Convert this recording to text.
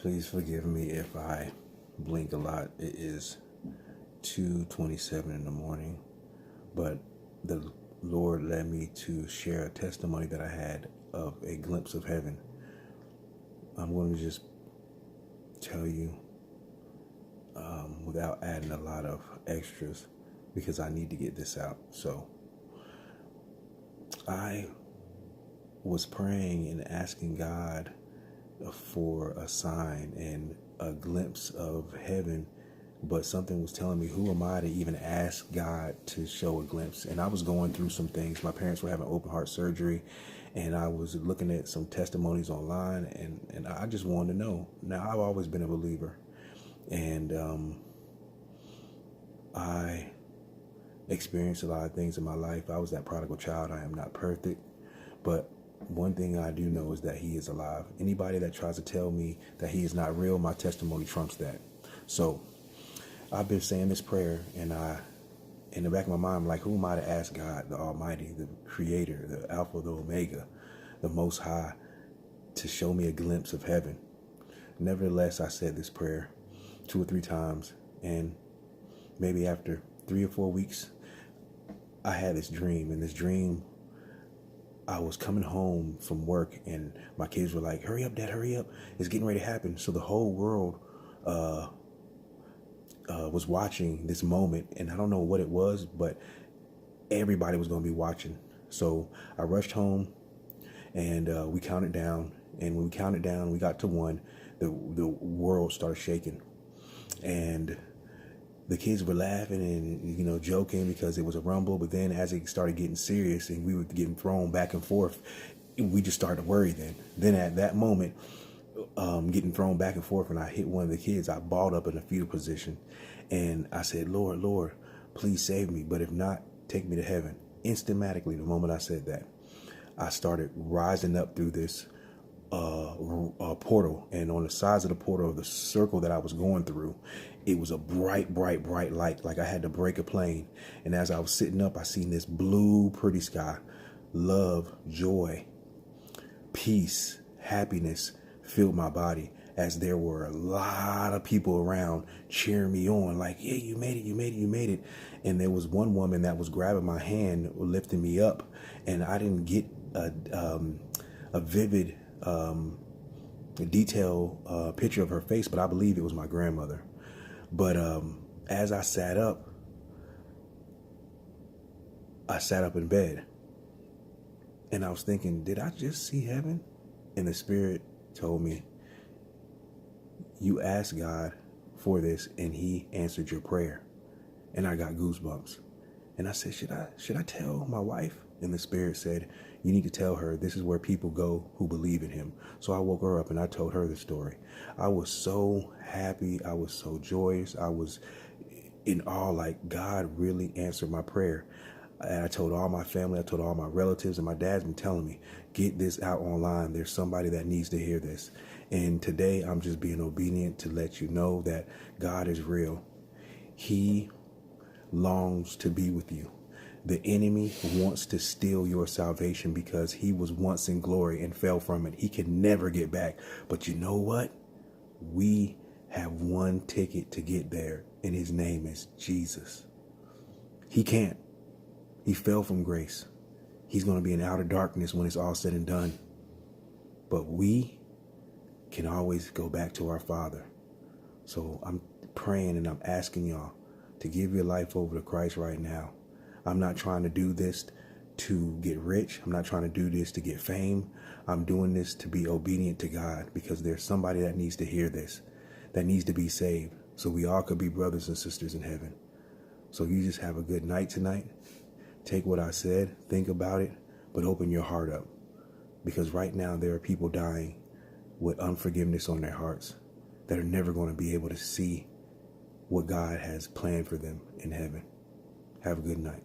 Please forgive me if I blink a lot. It is 2:27 in the morning, but the Lord led me to share a testimony that I had of a glimpse of heaven. I'm going to just tell you without adding a lot of extras because I need to get this out. So I was praying and asking God for a sign and a glimpse of heaven, but something was telling me, who am I to even ask God to show a glimpse? And I was going through some things. My parents were having open heart surgery, and I was looking at some testimonies online, and I just wanted to know. Now, I've always been a believer, and I experienced a lot of things in my life. I was that prodigal child. I am not perfect, but one thing I do know is that he is alive. Anybody that tries to tell me that he is not real, my testimony trumps that. So I've been saying this prayer, and in the back of my mind, I'm like, who am I to ask God, the Almighty, the Creator, the Alpha, the Omega, the Most High, to show me a glimpse of heaven? Nevertheless, I said this prayer 2 or 3 times, and maybe after 3 or 4 weeks, I had this dream. And this dream, I was coming home from work, and my kids were like, hurry up, Dad, hurry up. It's getting ready to happen. So the whole world was watching this moment, and I don't know what it was, but everybody was going to be watching. So I rushed home, and we counted down. And when we counted down, we got to 1. The world started shaking, and the kids were laughing and, joking because it was a rumble. But then as it started getting serious and we were getting thrown back and forth, we just started to worry then. At that moment, getting thrown back and forth, and I hit one of the kids, I balled up in a fetal position. And I said, Lord, please save me. But if not, take me to heaven. Instantly, the moment I said that, I started rising up through this portal, and on the sides of the portal of the circle that I was going through, it was a bright light, like I had to break a plane. And as I was sitting up, I seen this blue, pretty sky. Love, joy, peace, happiness filled my body, as there were a lot of people around cheering me on, like, yeah, you made it. And there was one woman that was grabbing my hand, lifting me up, and I didn't get a vivid detailed picture of her face, but I believe it was my grandmother. But as I sat up in bed, and I was thinking, did I just see heaven? And the Spirit told me, you asked God for this, and He answered your prayer. And I got goosebumps. And I said, should I tell my wife? And the Spirit said, you need to tell her this is where people go who believe in Him. So I woke her up and I told her the story. I was so happy. I was so joyous. I was in awe, like God really answered my prayer. And I told all my family, I told all my relatives, and my dad's been telling me, get this out online. There's somebody that needs to hear this. And today I'm just being obedient to let you know that God is real. He longs to be with you. The enemy wants to steal your salvation because he was once in glory and fell from it. He can never get back. But you know what? We have one ticket to get there, and His name is Jesus. He can't. He fell from grace. He's going to be in outer darkness when it's all said and done. But we can always go back to our Father. So I'm praying and I'm asking y'all to give your life over to Christ right now. I'm not trying to do this to get rich. I'm not trying to do this to get fame. I'm doing this to be obedient to God, because there's somebody that needs to hear this, that needs to be saved, so we all could be brothers and sisters in heaven. So you just have a good night tonight. Take what I said, think about it, but open your heart up, because right now there are people dying with unforgiveness on their hearts that are never going to be able to see what God has planned for them in heaven. Have a good night.